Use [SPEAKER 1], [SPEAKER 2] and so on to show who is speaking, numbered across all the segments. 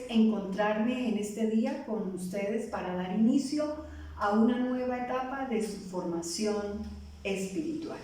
[SPEAKER 1] encontrarme en este día con ustedes para dar inicio a una nueva etapa de su formación espiritual.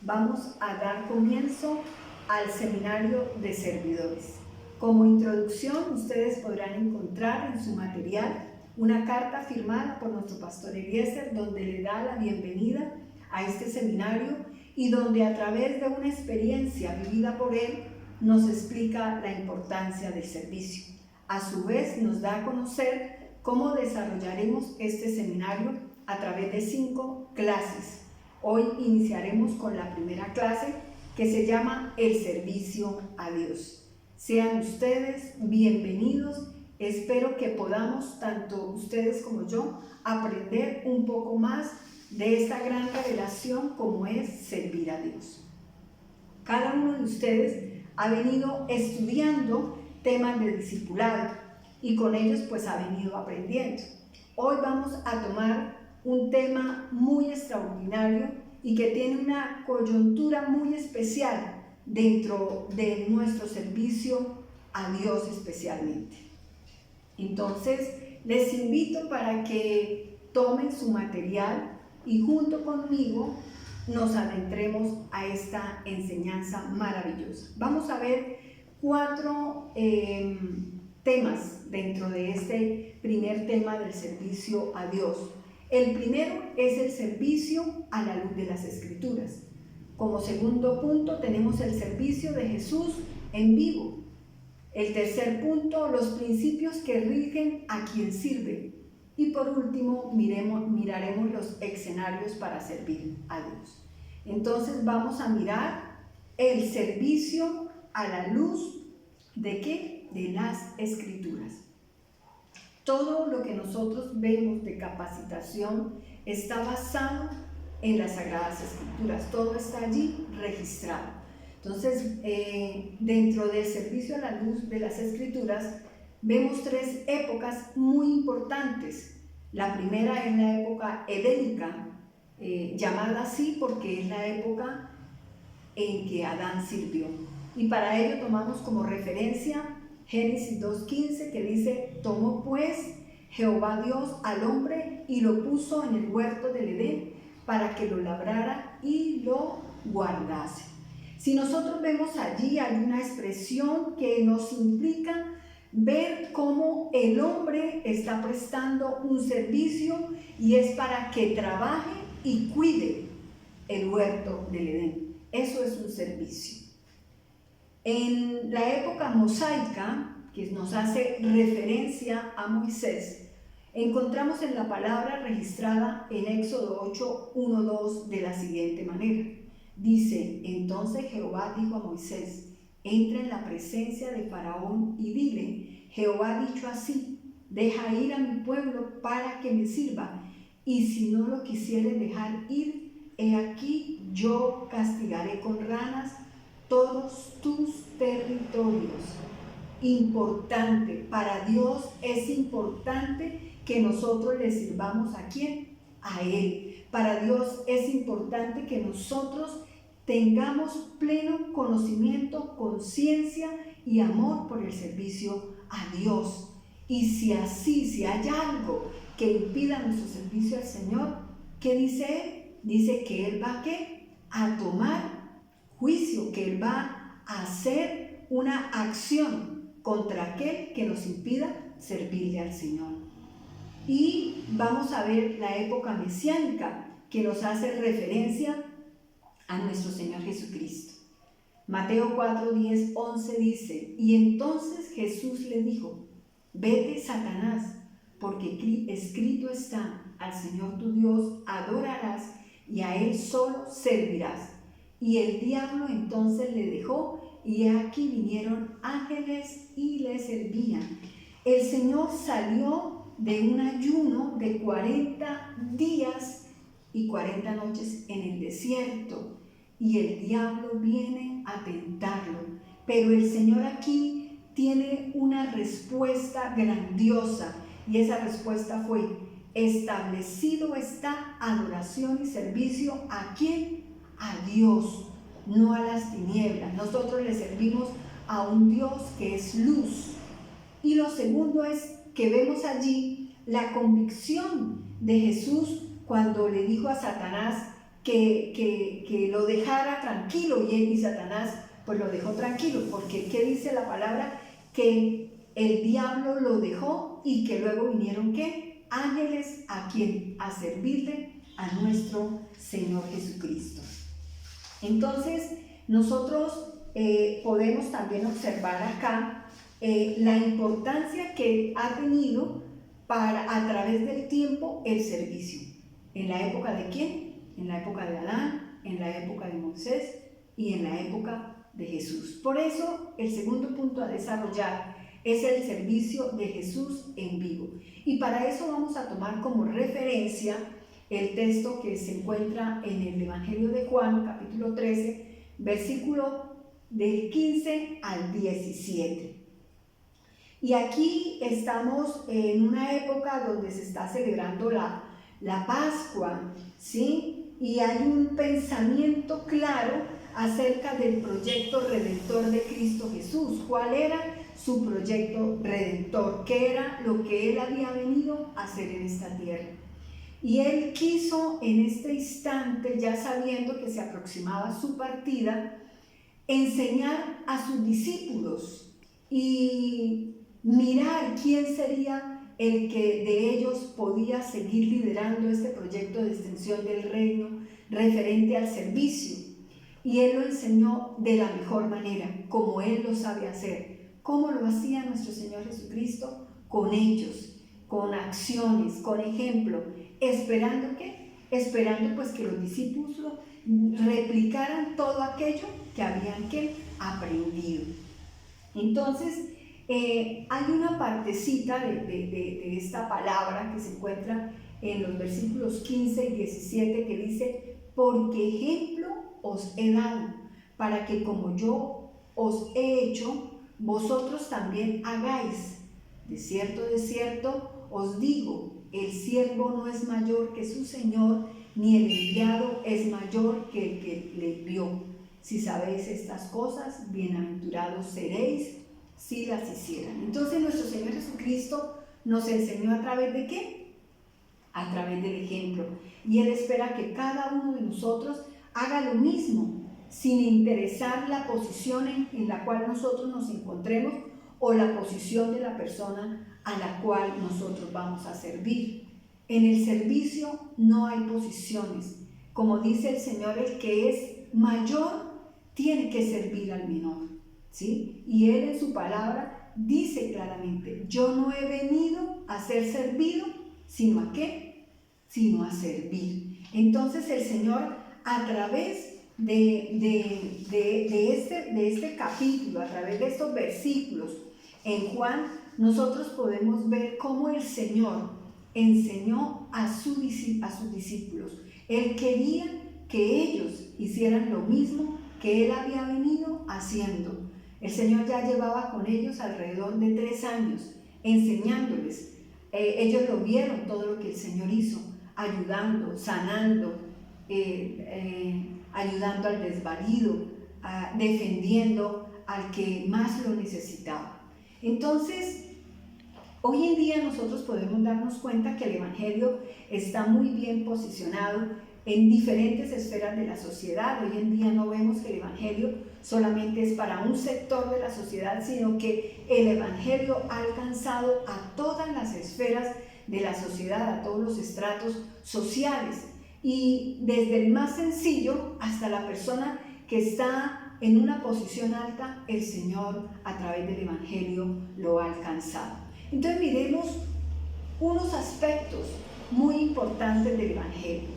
[SPEAKER 1] Vamos a dar comienzo al seminario de servidores. Como introducción, ustedes podrán encontrar en su material una carta firmada por nuestro pastor Eliezer, donde le da la bienvenida a este seminario y donde a través de una experiencia vivida por él nos explica la importancia del servicio. A su vez nos da a conocer cómo desarrollaremos este seminario a través de 5 clases. Hoy iniciaremos con la primera clase, que se llama el servicio a Dios. Sean ustedes bienvenidos. Espero que podamos, tanto ustedes como yo, aprender un poco más de esta gran revelación como es servir a Dios. Cada uno de ustedes ha venido estudiando temas de discipulado y con ellos pues ha venido aprendiendo. Hoy vamos a tomar un tema muy extraordinario y que tiene una coyuntura muy especial dentro de nuestro servicio a Dios especialmente. Entonces, les invito para que tomen su material y junto conmigo nos adentremos a esta enseñanza maravillosa. Vamos a ver 4 temas dentro de este primer tema del servicio a Dios. El primero es el servicio a la luz de las Escrituras. Como segundo punto tenemos el servicio de Jesús en vivo. El tercer punto, los principios que rigen a quien sirve. Y por último, miraremos los escenarios para servir a Dios. Entonces vamos a mirar el servicio a la luz ¿de qué? De las Escrituras. Todo lo que nosotros vemos de capacitación está basado en las Sagradas Escrituras. Todo está allí registrado. Entonces, dentro del servicio a la luz de las Escrituras, vemos 3 épocas muy importantes. La primera es la época edénica, llamada así porque es la época en que Adán sirvió. Y para ello tomamos como referencia Génesis 2:15, que dice: tomó pues Jehová Dios al hombre y lo puso en el huerto del Edén para que lo labrara y lo guardase. Si nosotros vemos allí, hay una expresión que nos implica ver cómo el hombre está prestando un servicio y es para que trabaje y cuide el huerto del Edén. Eso es un servicio. En la época mosaica, que nos hace referencia a Moisés, encontramos en la palabra registrada en Éxodo 8:1-2 de la siguiente manera. Dice: entonces Jehová dijo a Moisés: entra en la presencia de Faraón y dile: Jehová ha dicho así, deja ir a mi pueblo para que me sirva, y si no lo quisieres dejar ir, he aquí yo castigaré con ranas todos tus territorios. Importante, para Dios es importante que nosotros le sirvamos ¿a quién? A Él. Para Dios es importante que nosotros tengamos pleno conocimiento, conciencia y amor por el servicio a Dios. Y si hay algo que impida nuestro servicio al Señor, ¿qué dice Él? Dice que Él va a tomar juicio, que Él va a hacer una acción contra aquel que nos impida servirle al Señor. Y vamos a ver la época mesiánica, que nos hace referencia a nuestro Señor Jesucristo. Mateo 4:10-11 dice: y entonces Jesús le dijo: vete, Satanás, porque escrito está: al Señor tu Dios adorarás y a Él solo servirás. Y el diablo entonces le dejó, y he aquí vinieron ángeles y le servían. El Señor salió de un ayuno de 40 días y 40 noches en el desierto, y el diablo viene a tentarlo. Pero el Señor aquí tiene una respuesta grandiosa, y esa respuesta fue: establecido está adoración y servicio ¿a quién? A Dios, no a las tinieblas. Nosotros le servimos a un Dios que es luz. Y Y lo segundo es que vemos allí la convicción de Jesús cuando le dijo a Satanás que lo dejara tranquilo, y Satanás pues lo dejó tranquilo, porque ¿qué dice la palabra? Que el diablo lo dejó y que luego vinieron ¿qué? Ángeles a quien a servirle a nuestro Señor Jesucristo. Entonces nosotros podemos también observar acá la importancia que ha tenido a través del tiempo el servicio. ¿En la época de quién? En la época de Adán, en la época de Moisés y en la época de Jesús. Por eso el segundo punto a desarrollar es el servicio de Jesús en vivo. Y para eso vamos a tomar como referencia el texto que se encuentra en el Evangelio de Juan, capítulo 13, versículo del 15 al 17. Y aquí estamos en una época donde se está celebrando la Pascua, ¿sí? Y hay un pensamiento claro acerca del proyecto redentor de Cristo Jesús. ¿Cuál era su proyecto redentor? ¿Qué era lo que Él había venido a hacer en esta tierra? Y Él quiso en este instante, ya sabiendo que se aproximaba su partida, enseñar a sus discípulos y mirar quién sería el que de ellos podía seguir liderando este proyecto de extensión del reino referente al servicio. Y Él lo enseñó de la mejor manera, como Él lo sabe hacer. ¿Cómo lo hacía nuestro Señor Jesucristo? Con hechos, con acciones, con ejemplo. ¿Esperando qué? Esperando pues que los discípulos replicaran todo aquello que habían aprendido. Entonces, hay una partecita de esta palabra que se encuentra en los versículos 15 y 17 que dice: porque ejemplo os he dado, para que como yo os he hecho, vosotros también hagáis. De cierto os digo, el siervo no es mayor que su Señor, ni el enviado es mayor que el que le envió. Si sabéis estas cosas, bienaventurados seréis si las hicieran. Entonces nuestro Señor Jesucristo nos enseñó a través de ¿qué? A través del ejemplo. Y Él espera que cada uno de nosotros haga lo mismo, sin interesar la posición en la cual nosotros nos encontremos o la posición de la persona a la cual nosotros vamos a servir. En el servicio no hay posiciones. Como dice el Señor, el que es mayor tiene que servir al menor, ¿sí? Y Él en su palabra dice claramente: yo no he venido a ser servido, sino ¿a qué? Sino a servir. Entonces el Señor, a través de este capítulo, a través de estos versículos en Juan, nosotros podemos ver cómo el Señor enseñó a sus discípulos. Él quería que ellos hicieran lo mismo que Él había venido haciendo. El Señor ya llevaba con ellos alrededor de 3 años enseñándoles. Ellos lo vieron todo lo que el Señor hizo, ayudando, sanando, ayudando al desvalido, defendiendo al que más lo necesitaba. Entonces, hoy en día nosotros podemos darnos cuenta que el Evangelio está muy bien posicionado en diferentes esferas de la sociedad. Hoy en día no vemos que el Evangelio solamente es para un sector de la sociedad, sino que el Evangelio ha alcanzado a todas las esferas de la sociedad, a todos los estratos sociales, y desde el más sencillo hasta la persona que está en una posición alta, el Señor a través del Evangelio lo ha alcanzado. Entonces miremos unos aspectos muy importantes del Evangelio.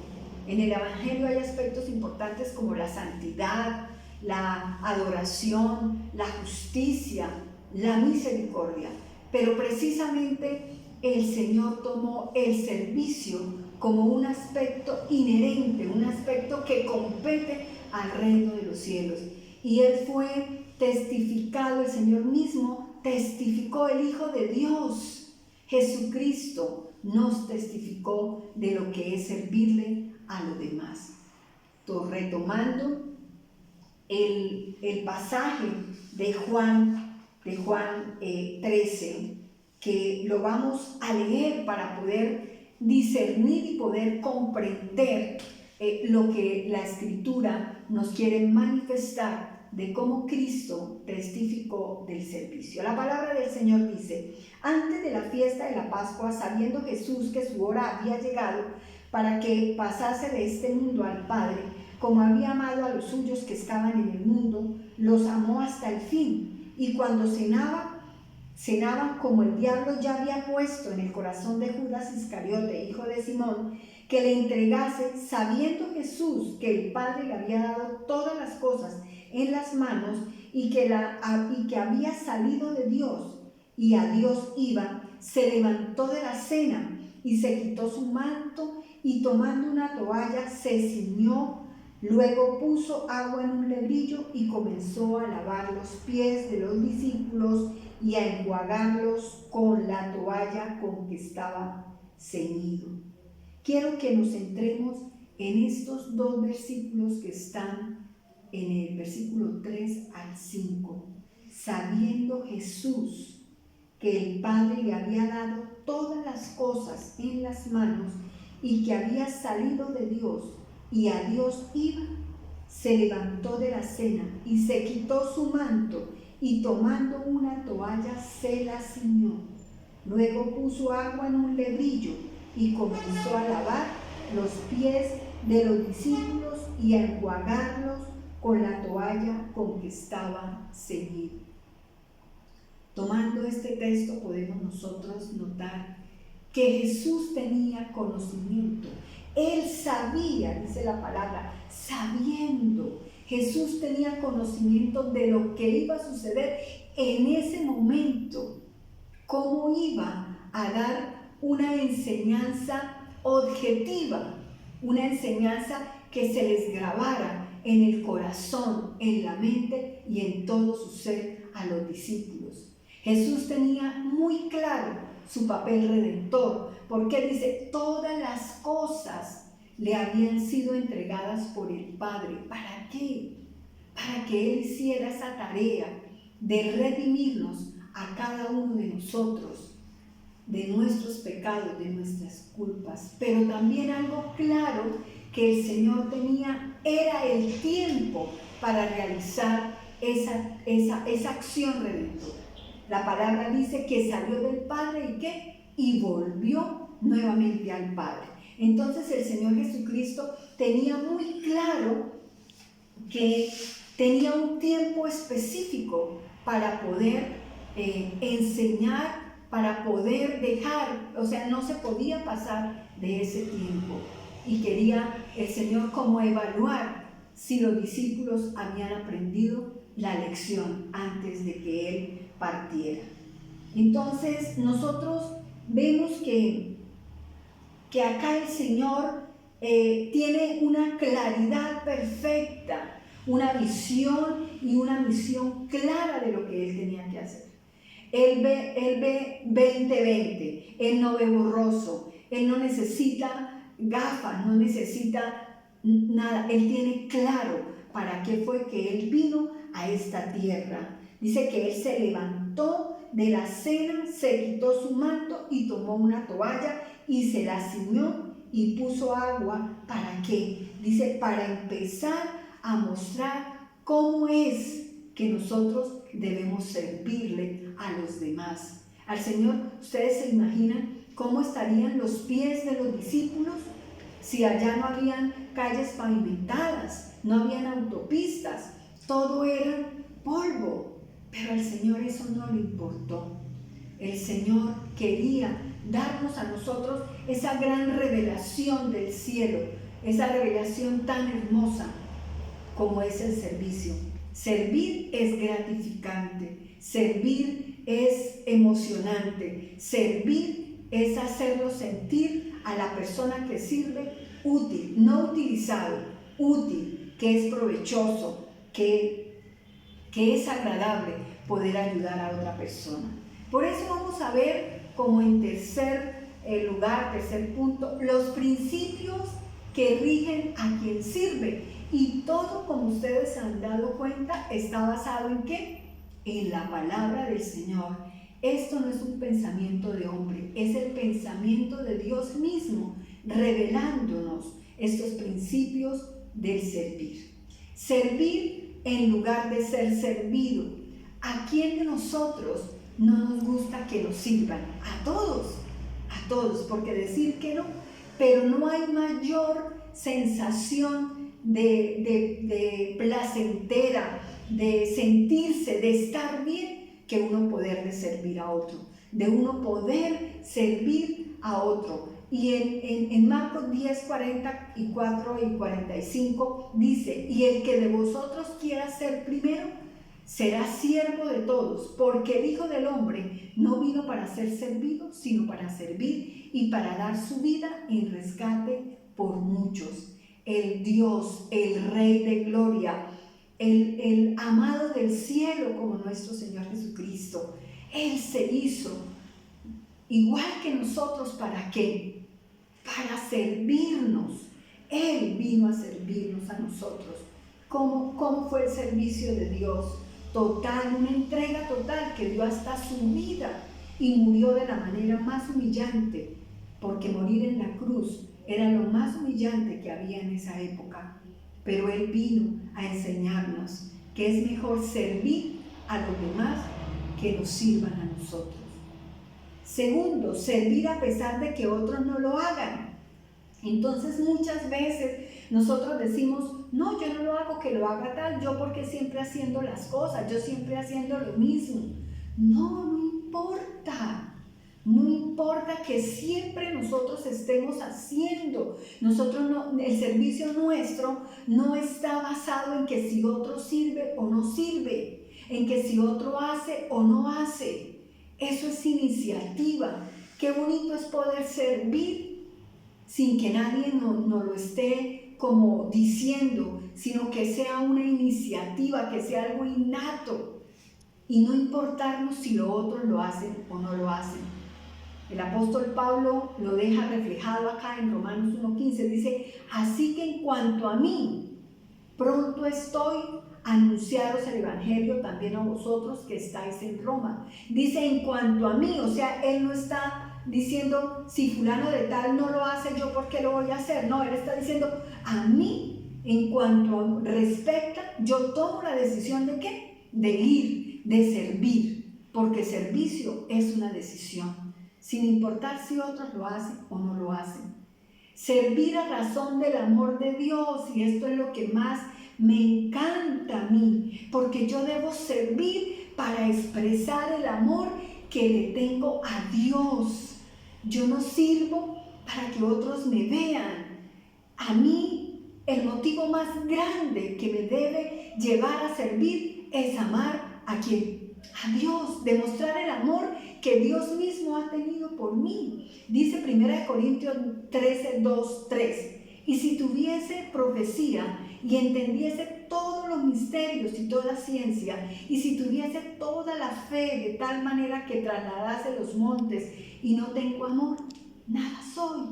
[SPEAKER 1] En el Evangelio hay aspectos importantes como la santidad, la adoración, la justicia, la misericordia. Pero precisamente el Señor tomó el servicio como un aspecto inherente, un aspecto que compete al reino de los cielos. Y Él fue testificado, el Señor mismo testificó, el Hijo de Dios, Jesucristo, nos testificó de lo que es servirle a los demás. Entonces, retomando el pasaje de Juan 13, que lo vamos a leer para poder discernir y poder comprender lo que la Escritura nos quiere manifestar de cómo Cristo testificó del servicio. La palabra del Señor dice: antes de la fiesta de la Pascua, sabiendo Jesús que su hora había llegado para que pasase de este mundo al Padre, como había amado a los suyos que estaban en el mundo, los amó hasta el fin. Y cuando cenaban, como el diablo ya había puesto en el corazón de Judas Iscariote, hijo de Simón, que le entregase, sabiendo Jesús que el Padre le había dado todas las cosas en las manos y que había salido de Dios y a Dios iba, se levantó de la cena y se quitó su manto y tomando una toalla se ciñó. Luego puso agua en un lebrillo y comenzó a lavar los pies de los discípulos y a enjuagarlos con la toalla con que estaba ceñido. Quiero que nos centremos en estos dos versículos que están en el versículo 3 al 5. Sabiendo Jesús que el Padre le había dado todas las cosas en las manos y que había salido de Dios y a Dios iba, se levantó de la cena y se quitó su manto y tomando una toalla se la ciñó. Luego puso agua en un lebrillo y comenzó a lavar los pies de los discípulos y a enjuagarlos con la toalla con que estaba ceñido. Tomando este texto podemos nosotros notar que Jesús tenía conocimiento. Él sabía, dice la palabra, sabiendo. Jesús tenía conocimiento de lo que iba a suceder en ese momento, cómo iba a dar una enseñanza objetiva, una enseñanza que se les grabara en el corazón, en la mente y en todo su ser a los discípulos. Jesús tenía muy claro su papel redentor, porque dice, todas las cosas le habían sido entregadas por el Padre. ¿Para qué? Para que Él hiciera esa tarea de redimirnos a cada uno de nosotros, de nuestros pecados, de nuestras culpas. Pero también algo claro que el Señor tenía era el tiempo para realizar esa acción redentora. La palabra dice que salió del Padre y ¿qué? Y volvió nuevamente al Padre. Entonces el Señor Jesucristo tenía muy claro que tenía un tiempo específico para poder enseñar, para poder dejar, o sea, no se podía pasar de ese tiempo. Y quería el Señor como evaluar si los discípulos habían aprendido la lección antes de que Él partiera. Entonces nosotros vemos que acá el Señor tiene una claridad perfecta, una visión y una misión clara de lo que Él tenía que hacer. Él ve 20/20, Él no ve borroso, Él no necesita gafas, no necesita nada, Él tiene claro para qué fue que Él vino a esta tierra. Dice que Él se levantó de la cena, se quitó su manto y tomó una toalla y se la ciñó y puso agua. ¿Para qué? Dice, para empezar a mostrar cómo es que nosotros debemos servirle a los demás. Al Señor, ¿ustedes se imaginan cómo estarían los pies de los discípulos si allá no habían calles pavimentadas, no habían autopistas, todo era polvo? Pero al Señor eso no le importó. El Señor quería darnos a nosotros esa gran revelación del cielo, esa revelación tan hermosa como es el servicio. Servir es gratificante, servir es emocionante, servir es hacerlo sentir a la persona que sirve útil, no utilizado, útil, que es provechoso, que es agradable poder ayudar a otra persona. Por eso vamos a ver como en tercer punto, los principios que rigen a quien sirve. Y todo, como ustedes se han dado cuenta, está basado ¿en qué? En la palabra del Señor, Esto no es un pensamiento de hombre, es el pensamiento de Dios mismo, revelándonos estos principios del servir. Servir en lugar de ser servido. ¿A quién de nosotros no nos gusta que nos sirvan? A todos, porque decir que no, pero no hay mayor sensación de placentera, de sentirse, de estar bien, que uno poder de servir a otro, de uno poder servir a otro. Y en Marcos 10, 44 y 45 dice: y el que de vosotros quiera ser primero, será siervo de todos, porque el Hijo del Hombre no vino para ser servido, sino para servir y para dar su vida en rescate por muchos. El Dios, el Rey de Gloria, el amado del cielo como nuestro Señor Jesucristo, Él se hizo igual que nosotros. ¿Para qué? Para servirnos. Él vino a servirnos a nosotros. ¿Cómo fue el servicio de Dios? Total, una entrega total, que dio hasta su vida y murió de la manera más humillante, porque morir en la cruz era lo más humillante que había en esa época. Pero Él vino a enseñarnos que es mejor servir a los demás que nos sirvan a nosotros. Segundo, servir a pesar de que otros no lo hagan. Entonces muchas veces nosotros decimos: no, yo no lo hago, que lo haga tal, yo porque siempre haciendo las cosas, yo siempre haciendo lo mismo. No importa. No importa que siempre nosotros estemos haciendo. El servicio nuestro no está basado en que si otro sirve o no sirve, en que si otro hace o no hace. Eso es iniciativa. Qué bonito es poder servir sin que nadie nos lo esté como diciendo, sino que sea una iniciativa, que sea algo innato, y no importarnos si los otros lo hacen o no lo hacen. El apóstol Pablo lo deja reflejado acá en Romanos 1:15, dice: así que en cuanto a mí, pronto estoy a anunciaros el evangelio también a vosotros que estáis en Roma. Dice en cuanto a mí, o sea, él no está diciendo si fulano de tal no lo hace, yo por qué lo voy a hacer. No, él está diciendo a mí, en cuanto respecta, yo tomo la decisión de ¿qué? De ir, de servir, porque servicio es una decisión, sin importar si otros lo hacen o no lo hacen. Servir a razón del amor de Dios, y esto es lo que más me encanta a mí, porque yo debo servir para expresar el amor que le tengo a Dios. Yo no sirvo para que otros me vean. A mí el motivo más grande que me debe llevar a servir es amar a quien, a Dios, demostrar el amor que Dios mismo ha tenido por mí. Dice 1 Corintios 13, 2, 3: y si tuviese profecía y entendiese todos los misterios y toda ciencia, y si tuviese toda la fe de tal manera que trasladase los montes, y no tengo amor, nada soy.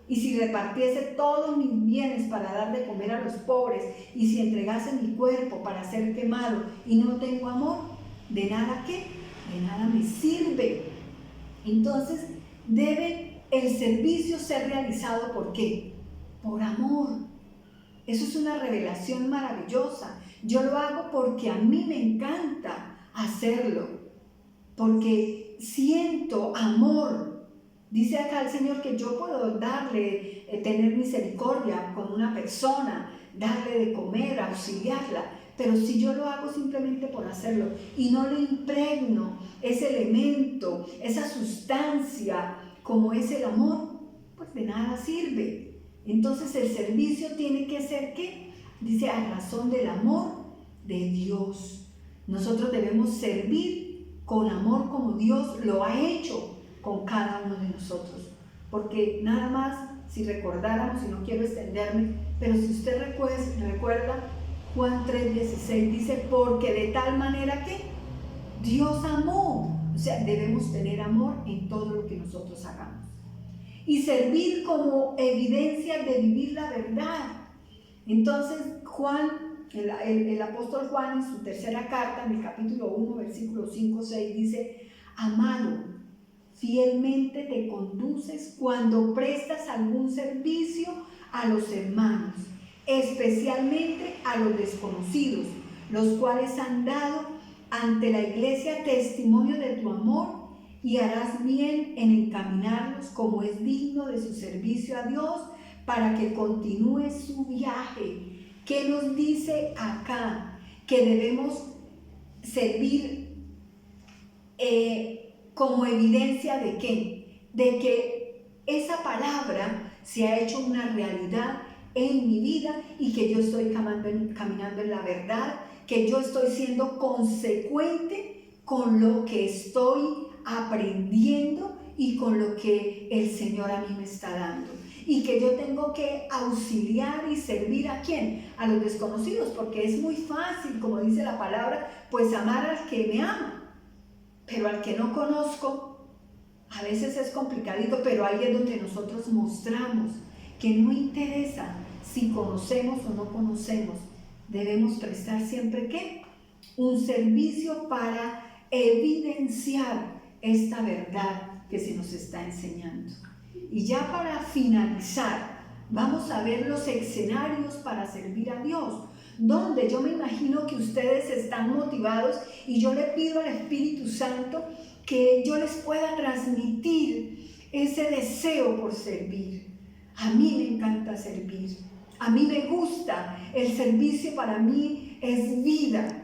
[SPEAKER 1] Y si repartiese todos mis bienes para dar de comer a los pobres, y si entregase mi cuerpo para ser quemado, y no tengo amor, ¿de nada qué? De nada me sirve. Entonces debe el servicio ser realizado ¿por qué? Por amor. Eso es una revelación maravillosa. Yo lo hago porque a mí me encanta hacerlo, porque siento amor. Dice acá el Señor que yo puedo darle, tener misericordia con una persona, darle de comer, auxiliarla, pero si yo lo hago simplemente por hacerlo y no le impregno ese elemento, esa sustancia como es el amor, pues de nada sirve. Entonces el servicio tiene que ser ¿qué? Dice a razón del amor de Dios. Nosotros debemos servir con amor como Dios lo ha hecho con cada uno de nosotros, porque nada más, si recordáramos, y no quiero extenderme, pero si usted recuerda Juan 3:16, dice: porque de tal manera que Dios amó. O sea, debemos tener amor en todo lo que nosotros hagamos y servir como evidencia de vivir la verdad. Entonces Juan, el apóstol Juan, en su tercera carta, en el capítulo 1, versículos 5-6, dice: Amado, fielmente te conduces cuando prestas algún servicio a los hermanos, especialmente a los desconocidos, los cuales han dado ante la iglesia testimonio de tu amor, y harás bien en encaminarlos como es digno de su servicio a Dios, para que continúe su viaje. ¿Qué nos dice acá? Que debemos servir como evidencia de ¿qué? De que esa palabra se ha hecho una realidad en mi vida y que yo estoy caminando en la verdad, que yo estoy siendo consecuente con lo que estoy aprendiendo y con lo que el Señor a mí me está dando. Y que yo tengo que auxiliar y servir ¿a quién? A los desconocidos, porque es muy fácil, como dice la palabra, pues amar al que me ama, pero al que no conozco, a veces es complicadito, pero ahí es donde nosotros mostramos que no interesa si conocemos o no conocemos, debemos prestar siempre ¿qué? Un servicio para evidenciar esta verdad que se nos está enseñando. Y ya para finalizar, vamos a ver los escenarios para servir a Dios, donde yo me imagino que ustedes están motivados y yo le pido al Espíritu Santo que yo les pueda transmitir ese deseo por servir. A mí me encanta servir, a mí me gusta, el servicio para mí es vida.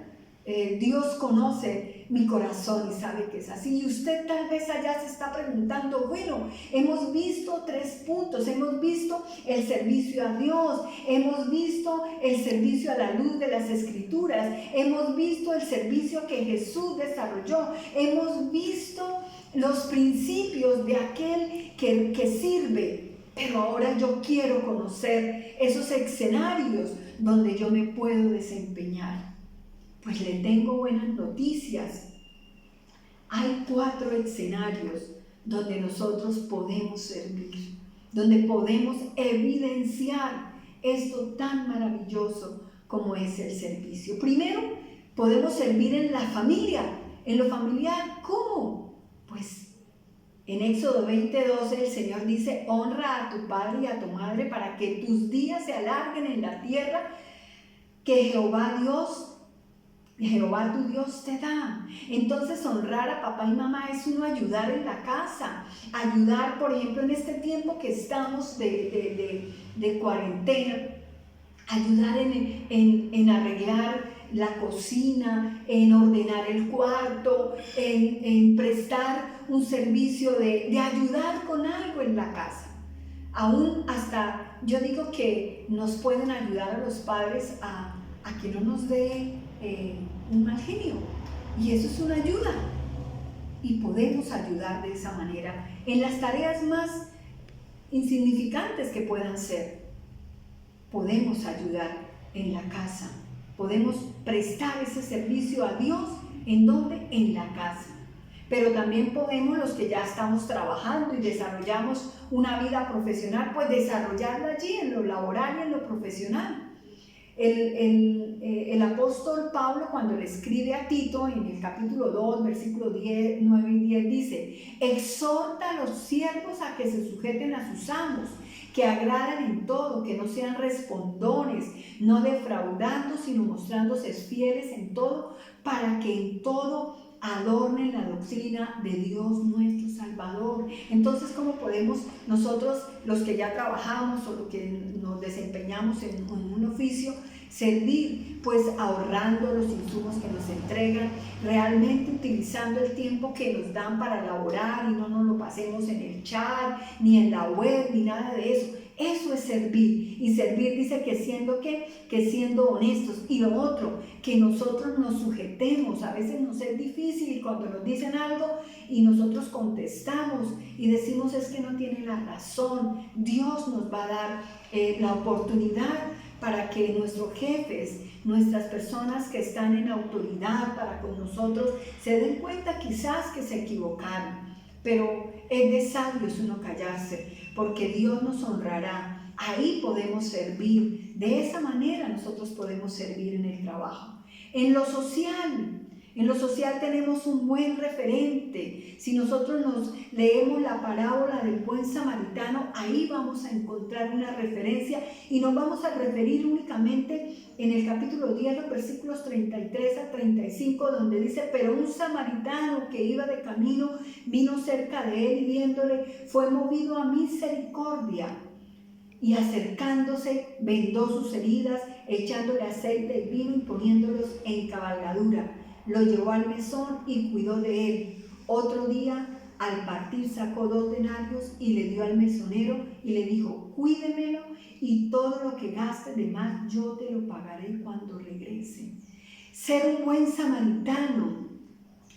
[SPEAKER 1] Dios conoce mi corazón y sabe que es así. Y usted tal vez allá se está preguntando, bueno, hemos visto 3 puntos, hemos visto el servicio a Dios, hemos visto el servicio a la luz de las Escrituras, hemos visto el servicio que Jesús desarrolló, hemos visto los principios de aquel que sirve, pero ahora yo quiero conocer esos escenarios donde yo me puedo desempeñar. Pues le tengo buenas noticias. Hay 4 escenarios donde nosotros podemos servir, donde podemos evidenciar esto tan maravilloso como es el servicio. Primero, podemos servir en la familia, en lo familiar. ¿Cómo? Pues en Éxodo 20:12 el Señor dice, honra a tu padre y a tu madre para que tus días se alarguen en la tierra que Jehová tu Dios te da. Entonces honrar a papá y mamá es uno ayudar en la casa, ayudar por ejemplo en este tiempo que estamos de cuarentena, ayudar en arreglar la cocina, en ordenar el cuarto, en prestar un servicio de ayudar con algo en la casa. Aún hasta yo digo que nos pueden ayudar a los padres a que no nos dé un mal genio, y eso es una ayuda, y podemos ayudar de esa manera en las tareas más insignificantes que puedan ser. Podemos ayudar en la casa, podemos prestar ese servicio a Dios. ¿En dónde? En la casa. Pero también podemos, los que ya estamos trabajando y desarrollamos una vida profesional, pues desarrollarla allí en lo laboral y en lo profesional. El apóstol Pablo, cuando le escribe a Tito en el capítulo 2, versículos 9 y 10, dice: exhorta a los siervos a que se sujeten a sus amos, que agradan en todo, que no sean respondones, no defraudando, sino mostrándose fieles en todo, para que en todo adornen la doctrina de Dios nuestro Salvador. Entonces, ¿cómo podemos nosotros, los que ya trabajamos o los que nos desempeñamos en un oficio, servir? Pues ahorrando los insumos que nos entregan, realmente utilizando el tiempo que nos dan para laborar y no nos lo pasemos en el chat, ni en la web, ni nada de eso. Eso es servir. Y servir dice que siendo ¿qué? Que siendo honestos. Y lo otro, que nosotros nos sujetemos. A veces nos es difícil cuando nos dicen algo y nosotros contestamos y decimos es que no tiene la razón. Dios nos va a dar la oportunidad para que nuestros jefes, nuestras personas que están en autoridad para con nosotros, se den cuenta quizás que se equivocaron. Pero es de sabios uno callarse, porque Dios nos honrará. Ahí podemos servir. De esa manera nosotros podemos servir en el trabajo. En lo social, En lo social tenemos un buen referente. Si nosotros nos leemos la parábola del buen samaritano, ahí vamos a encontrar una referencia y nos vamos a referir únicamente en el capítulo 10, los versículos 33 a 35, donde dice: pero un samaritano que iba de camino vino cerca de él y viéndole fue movido a misericordia. Y acercándose vendó sus heridas, echándole aceite y vino y poniéndolos en cabalgadura. Lo llevó al mesón y cuidó de él. Otro día, al partir, sacó 2 denarios y le dio al mesonero y le dijo: cuídemelo y todo lo que gaste de más yo te lo pagaré cuando regrese. Ser un buen samaritano,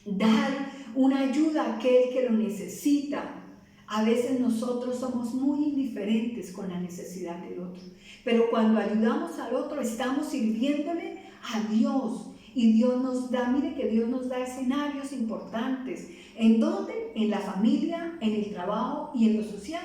[SPEAKER 1] dar una ayuda a aquel que lo necesita. A veces nosotros somos muy indiferentes con la necesidad del otro, pero cuando ayudamos al otro estamos sirviéndole a Dios. Y Dios nos da, mire que Dios nos da escenarios importantes. ¿En dónde? En la familia, en el trabajo y en lo social.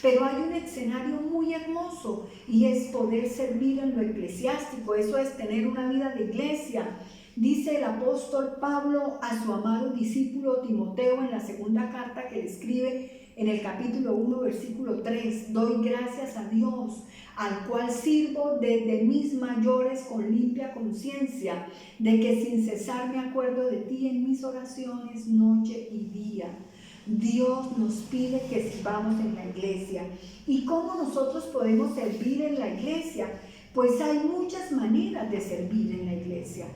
[SPEAKER 1] Pero hay un escenario muy hermoso y es poder servir en lo eclesiástico. Eso es tener una vida de iglesia. Dice el apóstol Pablo a su amado discípulo Timoteo en la segunda carta que le escribe en el capítulo 1, versículo 3: doy gracias a Dios, al cual sirvo desde mis mayores con limpia conciencia, de que sin cesar me acuerdo de ti en mis oraciones noche y día. Dios nos pide que sirvamos en la iglesia. ¿Y cómo nosotros podemos servir en la iglesia? Pues hay muchas maneras de servir en la iglesia.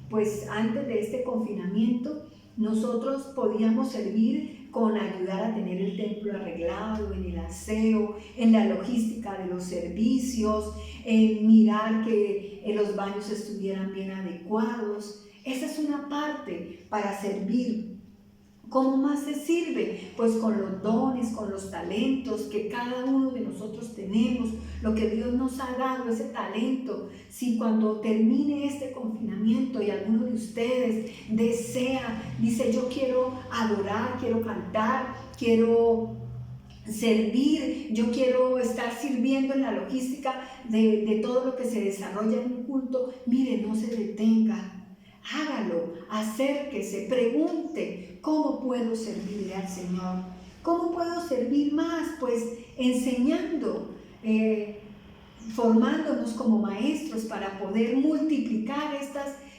[SPEAKER 1] Pues antes de este confinamiento nosotros podíamos servir con ayudar a tener el templo arreglado, en el aseo, en la logística de los servicios, en mirar que los baños estuvieran bien adecuados. Esa es una parte para servir. ¿Cómo más se sirve? Pues con los dones, con los talentos que cada uno de nosotros tenemos, lo que Dios nos ha dado, ese talento. Si cuando termine este confinamiento y alguno de ustedes desea, dice: yo quiero adorar, quiero cantar, quiero servir, yo quiero estar sirviendo en la logística de todo lo que se desarrolla en un culto, mire, no se detenga. Hágalo, acérquese, pregunte: ¿cómo puedo servirle al Señor? ¿Cómo puedo servir más? Pues enseñando, formándonos como maestros para poder multiplicar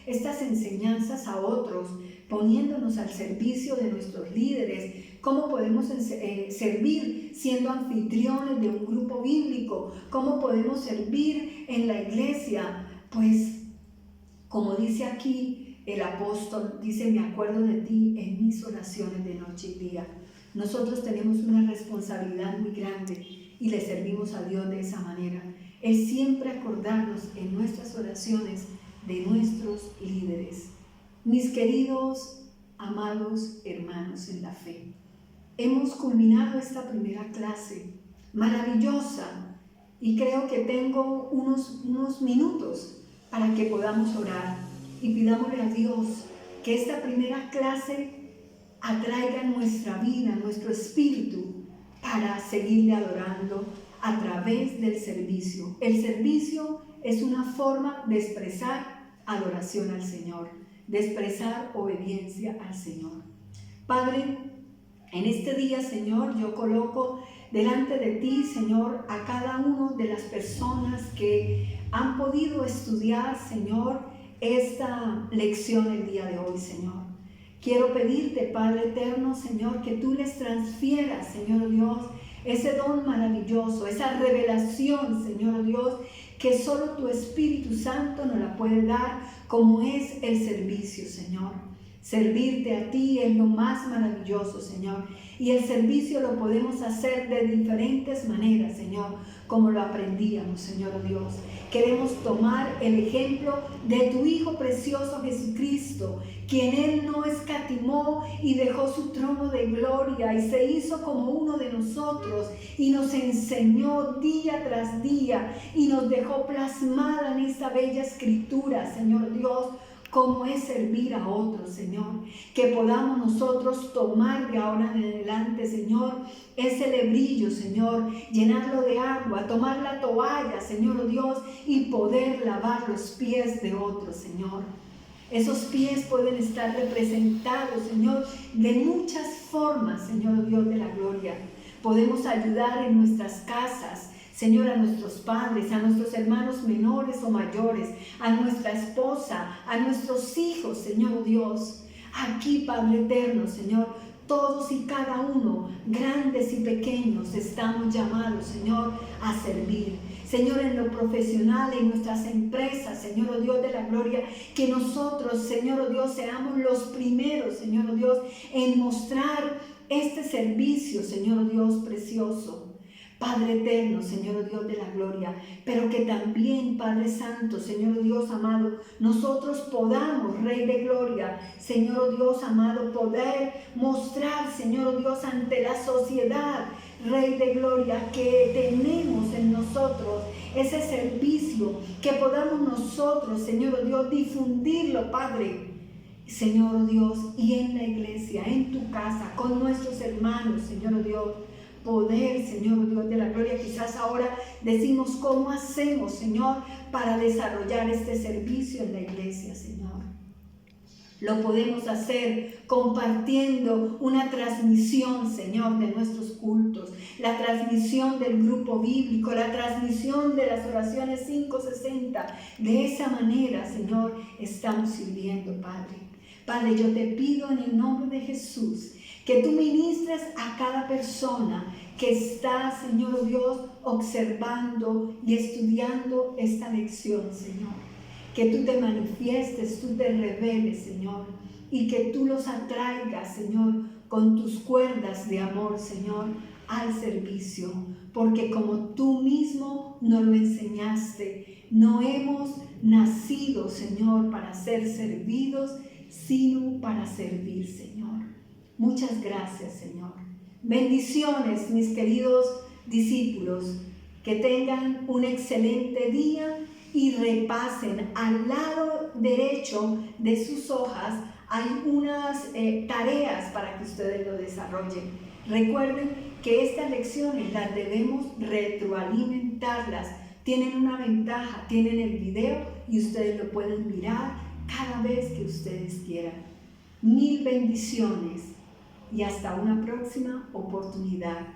[SPEAKER 1] estas enseñanzas a otros, poniéndonos al servicio de nuestros líderes. ¿Cómo podemos servir siendo anfitriones de un grupo bíblico? ¿Cómo podemos servir en la iglesia? Pues como dice aquí el apóstol, dice: me acuerdo de ti en mis oraciones de noche y día. Nosotros tenemos una responsabilidad muy grande y le servimos a Dios de esa manera. Es siempre acordarnos en nuestras oraciones de nuestros líderes. Mis queridos, amados hermanos en la fe, hemos culminado esta primera clase maravillosa y creo que tengo unos minutos para que podamos orar y pidámosle a Dios que esta primera clase atraiga nuestra vida, nuestro espíritu, para seguirle adorando a través del servicio. El servicio es una forma de expresar adoración al Señor, de expresar obediencia al Señor. Padre, en este día, Señor, yo coloco delante de ti, Señor, a cada una de las personas que han podido estudiar, Señor, esta lección el día de hoy, Señor. Quiero pedirte, Padre eterno, Señor, que tú les transfieras, Señor Dios, ese don maravilloso, esa revelación, Señor Dios, que solo tu Espíritu Santo nos la puede dar, como es el servicio, Señor. Servirte a ti es lo más maravilloso, Señor. Y el servicio lo podemos hacer de diferentes maneras, Señor, como lo aprendíamos, Señor Dios. Queremos tomar el ejemplo de tu Hijo precioso Jesucristo, quien Él no escatimó y dejó su trono de gloria y se hizo como uno de nosotros y nos enseñó día tras día y nos dejó plasmada en esta bella escritura, Señor Dios, cómo es servir a otros, Señor. Que podamos nosotros tomar de ahora en adelante, Señor, ese lebrillo, Señor, llenarlo de agua, tomar la toalla, Señor Dios, y poder lavar los pies de otros, Señor. Esos pies pueden estar representados, Señor, de muchas formas, Señor Dios de la gloria. Podemos ayudar en nuestras casas, Señor, a nuestros padres, a nuestros hermanos menores o mayores, a nuestra esposa, a nuestros hijos, Señor Dios. Aquí, Padre eterno, Señor, todos y cada uno, grandes y pequeños, estamos llamados, Señor, a servir. Señor, en lo profesional, en nuestras empresas, Señor, oh Dios de la gloria, que nosotros, Señor, oh Dios, seamos los primeros, Señor, oh Dios, en mostrar este servicio, Señor, oh Dios precioso. Padre eterno, Señor Dios de la gloria, pero que también, Padre Santo, Señor Dios amado, nosotros podamos, Rey de gloria, Señor Dios amado, poder mostrar, Señor Dios, ante la sociedad, Rey de gloria, que tenemos en nosotros ese servicio, que podamos nosotros, Señor Dios, difundirlo, Padre, Señor Dios, y en la iglesia, en tu casa, con nuestros hermanos, Señor Dios, poder, Señor Dios de la gloria. Quizás ahora decimos cómo hacemos, Señor, para desarrollar este servicio en la iglesia, Señor. Lo podemos hacer compartiendo una transmisión, Señor, de nuestros cultos, la transmisión del grupo bíblico, la transmisión de las oraciones 560. De esa manera, Señor, estamos sirviendo, Padre. Padre, yo te pido en el nombre de Jesús que tú ministres a cada persona que está, Señor Dios, observando y estudiando esta lección, Señor. Que tú te manifiestes, tú te reveles, Señor, y que tú los atraigas, Señor, con tus cuerdas de amor, Señor, al servicio. Porque como tú mismo nos lo enseñaste, no hemos nacido, Señor, para ser servidos, sino para servir, Señor. Muchas gracias, Señor. Bendiciones, mis queridos discípulos. Que tengan un excelente día y repasen. Al lado derecho de sus hojas hay unas tareas para que ustedes lo desarrollen. Recuerden que estas lecciones las debemos retroalimentarlas. Tienen una ventaja, tienen el video y ustedes lo pueden mirar cada vez que ustedes quieran. Mil bendiciones y hasta una próxima oportunidad.